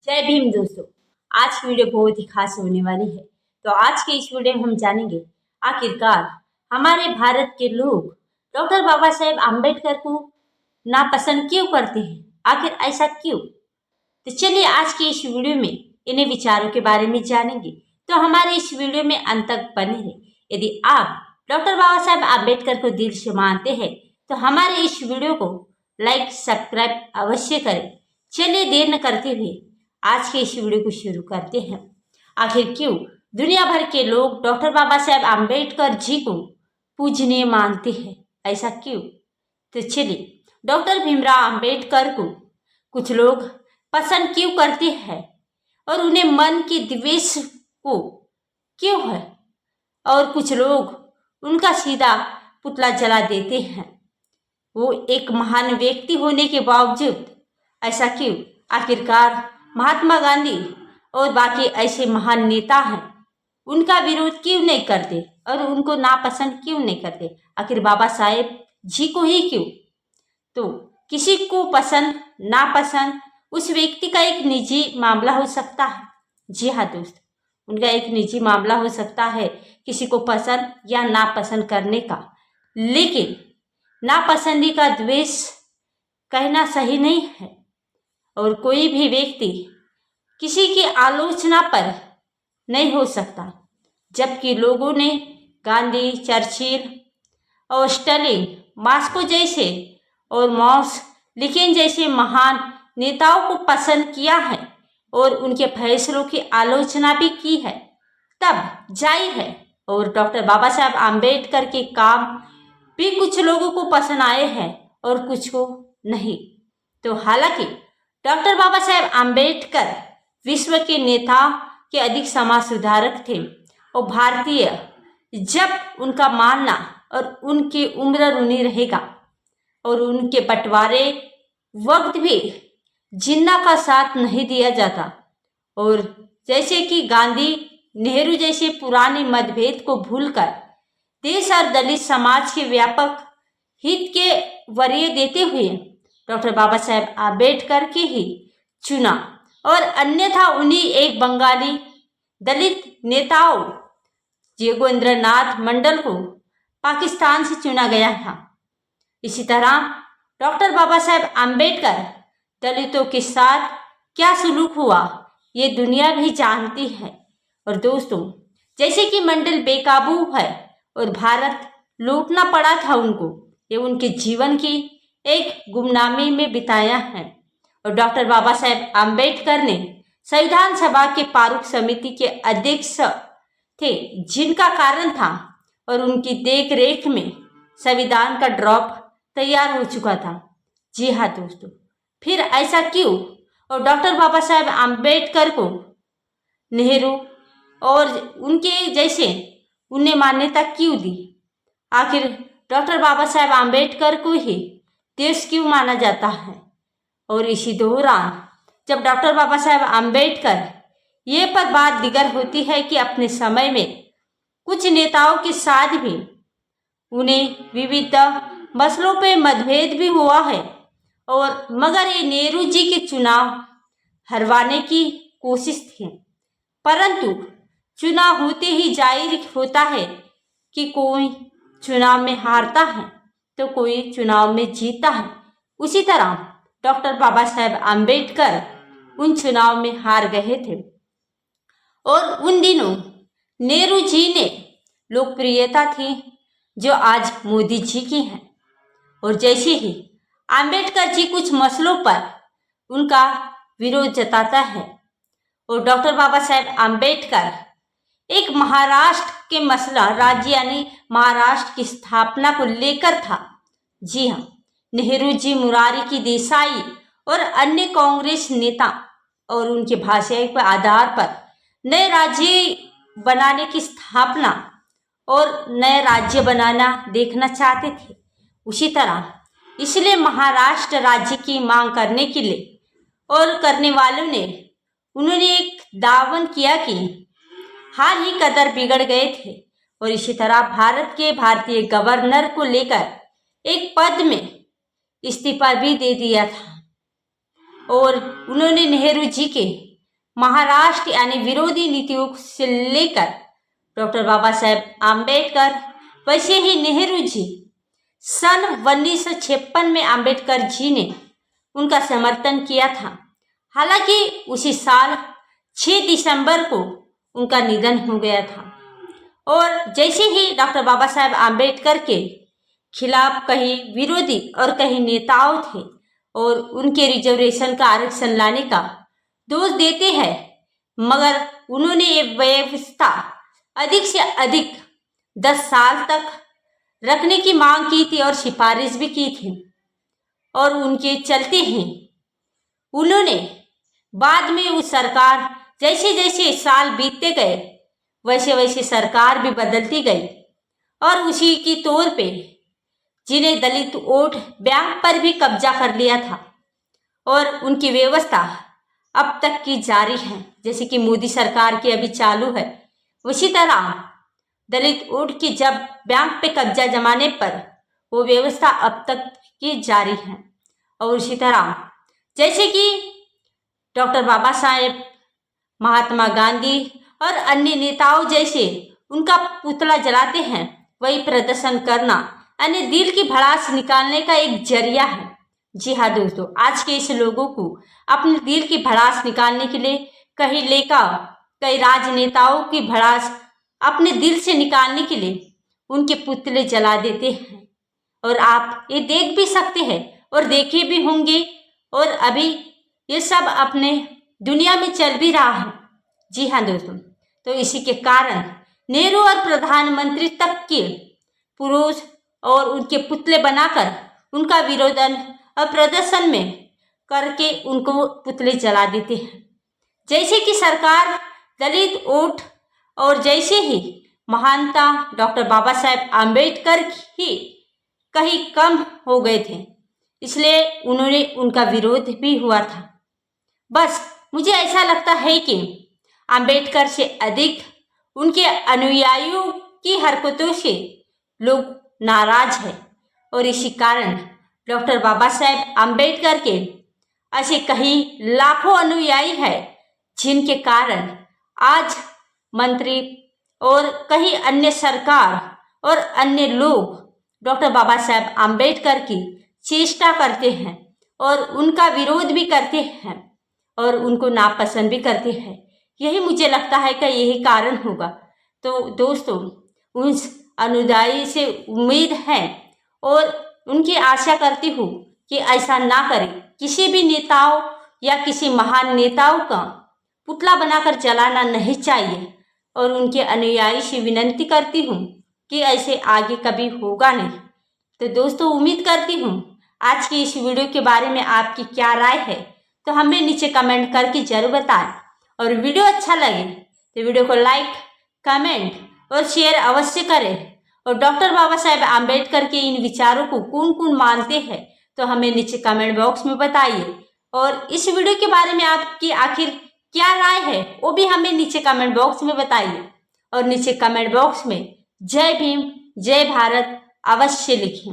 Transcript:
जय भीम दोस्तों। आज की वीडियो बहुत ही खास होने वाली है। तो आज के इस वीडियो में हम जानेंगे आखिरकार हमारे भारत के लोग डॉक्टर बाबा साहेब आम्बेडकर को नापसंद क्यों करते हैं, आखिर ऐसा क्यों। तो चलिए आज की इस वीडियो में इन्हें विचारों के बारे में जानेंगे। तो हमारे इस वीडियो में अंत तक बने रहे। यदि आप डॉक्टर बाबा साहेब आम्बेडकर को दिल से मानते हैं तो हमारे इस वीडियो को लाइक सब्सक्राइब अवश्य करें। चलिए देर न करते हुए आज के इस वीडियो को शुरू करते हैं। आखिर क्यों दुनिया भर के लोग डॉक्टर बाबा साहेब आम्बेडकर जी को पूजनीय मानते हैं, ऐसा क्यों। तो चलिए डॉक्टर भीमराव आम्बेडकर को कुछ लोग पसंद क्यों करते हैं और उन्हें मन के द्वेष को क्यों है, और कुछ लोग उनका सीधा पुतला जला देते हैं। वो एक महान व्यक्ति होने के बावजूद ऐसा क्यों। आखिरकार महात्मा गांधी और बाकी ऐसे महान नेता हैं, उनका विरोध क्यों नहीं करते और उनको नापसंद क्यों नहीं करते। आखिर बाबा साहेब जी को ही क्यों। तो किसी को पसंद नापसंद उस व्यक्ति का एक निजी मामला हो सकता है। जी हाँ दोस्त, उनका एक निजी मामला हो सकता है किसी को पसंद या नापसंद करने का, लेकिन नापसंदी का द्वेष कहना सही नहीं है। और कोई भी व्यक्ति किसी की आलोचना पर नहीं हो सकता, जबकि लोगों ने गांधी, चर्चिल और स्टालिन, मास्को जैसे और मॉस लिकेन जैसे महान नेताओं को पसंद किया है और उनके फैसलों की आलोचना भी की है, तब जाहिर है। और डॉक्टर बाबा साहेब आम्बेडकर के काम भी कुछ लोगों को पसंद आए हैं और कुछ को नहीं। तो हालांकि डॉक्टर बाबा साहेब आम्बेडकर विश्व के नेता के अधिक समाज सुधारक थे और भारतीय जब उनका मानना और उनकी उम्र ऋणी रहेगा और उनके बंटवारे वक्त भी जिन्ना का साथ नहीं दिया जाता। और जैसे कि गांधी नेहरू जैसे पुराने मतभेद को भूलकर देश और दलित समाज के व्यापक हित के वरीय देते हुए डॉक्टर बाबा साहेब आम्बेडकर के ही चुना, और अन्यथा उन्हीं एक बंगाली दलित नेताओं जोगेंद्रनाथ मंडल को पाकिस्तान से चुना गया था। इसी तरह डॉक्टर बाबा साहेब आम्बेडकर दलितों के साथ क्या सलूक हुआ ये दुनिया भी जानती है। और दोस्तों, जैसे कि मंडल बेकाबू है और भारत लूटना पड़ा था उनको, ये उनके जीवन की एक गुमनामी में बिताया है। और डॉक्टर बाबा साहेब आम्बेडकर ने संविधान सभा के प्रारूप समिति के अध्यक्ष थे, जिनका कारण था, और उनकी देख रेख में संविधान का ड्राफ्ट तैयार हो चुका था। जी हाँ दोस्तों, फिर ऐसा क्यों। और डॉक्टर बाबा साहेब आम्बेडकर को नेहरू और उनके जैसे उन्हें मान्यता क्यों दी। आखिर डॉक्टर बाबा साहेब आम्बेडकर को ही देश क्यों माना जाता है। और इसी दौरान जब डॉक्टर बाबा साहेब आम्बेडकर ये पर बात दिगर होती है कि अपने समय में कुछ नेताओं के साथ भी उन्हें विविध मसलों पे मतभेद भी हुआ है, और मगर ये नेहरू जी के चुनाव हरवाने की कोशिश थी, परंतु चुनाव होते ही जाहिर होता है कि कोई चुनाव में हारता है तो कोई चुनाव में जीता है। उसी तरह डॉक्टर बाबा साहेब आम्बेडकर उन चुनाव में हार गए थे, और उन दिनों नेहरू जी ने लोकप्रियता थी जो आज मोदी जी की है। और जैसे ही आम्बेडकर जी कुछ मसलों पर उनका विरोध जताता है, और डॉक्टर बाबा साहेब आम्बेडकर एक महाराष्ट्र के मसला राज्य यानी महाराष्ट्र की स्थापना को लेकर था। जी हाँ, नेहरू जी मुरारी की देसाई और अन्य कांग्रेस नेता और उनके भाषा के आधार पर नए राज्य बनाने की स्थापना और नए राज्य बनाना देखना चाहते थे। उसी तरह इसलिए महाराष्ट्र राज्य की मांग करने के लिए और करने वालों ने उन्होंने एक दावन किया कि हाल ही कदर बिगड़ गए थे, और इसी तरह भारत के भारतीय गवर्नर को लेकर एक पद में इस्तीफा भी दे दिया था। और उन्होंने नेहरू जी के महाराष्ट्र यानी विरोधी नीतियों से लेकर डॉक्टर बाबा साहेब आम्बेडकर, वैसे ही नेहरू जी सन 1956 में आम्बेडकर जी ने उनका समर्थन किया था। हालांकि उसी साल 6 दिसंबर को उनका निधन हो गया था। और जैसे ही डॉक्टर बाबा साहेब आम्बेडकर के खिलाफ कहीं विरोधी और कहीं नेताओं थे और उनके रिजर्वेशन का आरक्षण लाने का दोष देते हैं, मगर उन्होंने ये व्यवस्था अधिक से अधिक 10 साल तक रखने की मांग की थी और सिफारिश भी की थी। और उनके चलते ही उन्होंने बाद में उस सरकार, जैसे जैसे साल बीतते गए वैसे वैसे सरकार भी बदलती गई और उसी की तौर पे जिन्हें दलित वोट बैंक पर भी कब्जा कर लिया था और उनकी व्यवस्था अब तक की जारी है। जैसे कि मोदी सरकार की अभी चालू है, उसी तरह दलित वोट की जब बैंक पे कब्जा जमाने पर वो व्यवस्था अब तक की जारी है। और उसी तरह जैसे कि डॉक्टर बाबा साहेब, महात्मा गांधी और अन्य नेताओं जैसे उनका पुतला जलाते हैं, वही प्रदर्शन करना यानी दिल की भड़ास निकालने का एक जरिया है। जी हाँ दोस्तों, आज के इस लोगों को अपने दिल की भड़ास निकालने के लिए कई राजनेताओं की भड़ास अपने दिल से निकालने के लिए उनके पुतले जला देते हैं। और आप ये देख भी सकते हैं और देखे भी होंगे, और अभी ये सब अपने दुनिया में चल भी रहा है। जी हाँ दोस्तों, तो इसी के कारण नेहरू और प्रधानमंत्री तक के पुरुष और उनके पुतले बनाकर उनका विरोधन और प्रदर्शन में करके उनको पुतले जला देते हैं। जैसे कि सरकार दलित वोट और जैसे ही महानता डॉक्टर बाबा साहेब आम्बेडकर ही कहीं कम हो गए थे, इसलिए उन्होंने उनका विरोध भी हुआ था। बस मुझे ऐसा लगता है कि आम्बेडकर से अधिक उनके अनुयायियों की हरकतों से लोग नाराज है और इसी कारण डॉक्टर बाबा साहेब आम्बेडकर के ऐसे कई लाखों अनुयायी हैं, जिनके कारण आज मंत्री और कई अन्य सरकार और अन्य लोग डॉक्टर बाबा साहेब आम्बेडकर की चेष्टा करते हैं और उनका विरोध भी करते हैं और उनको नापसंद भी करते हैं। यही मुझे लगता है कि यही कारण होगा। तो दोस्तों, उस अनुयायी से उम्मीद है और उनकी आशा करती हूँ कि ऐसा ना करें, किसी भी नेताओं या किसी महान नेताओं का पुतला बनाकर जलाना नहीं चाहिए। और उनके अनुयायी से विनती करती हूँ कि ऐसे आगे कभी होगा नहीं। तो दोस्तों, उम्मीद करती हूँ आज की इस वीडियो के बारे में आपकी क्या राय है, तो हमें नीचे कमेंट करके जरूर बताएं। और वीडियो अच्छा लगे तो वीडियो को लाइक, कमेंट और शेयर अवश्य करें। और डॉक्टर बाबा साहेब आम्बेडकर के इन विचारों को कौन कौन मानते हैं, तो हमें नीचे कमेंट बॉक्स में बताइए। और इस वीडियो के बारे में आपकी आखिर क्या राय है, वो भी हमें नीचे कमेंट बॉक्स में बताइए। और नीचे कमेंट बॉक्स में जय भीम, जय भारत अवश्य लिखें।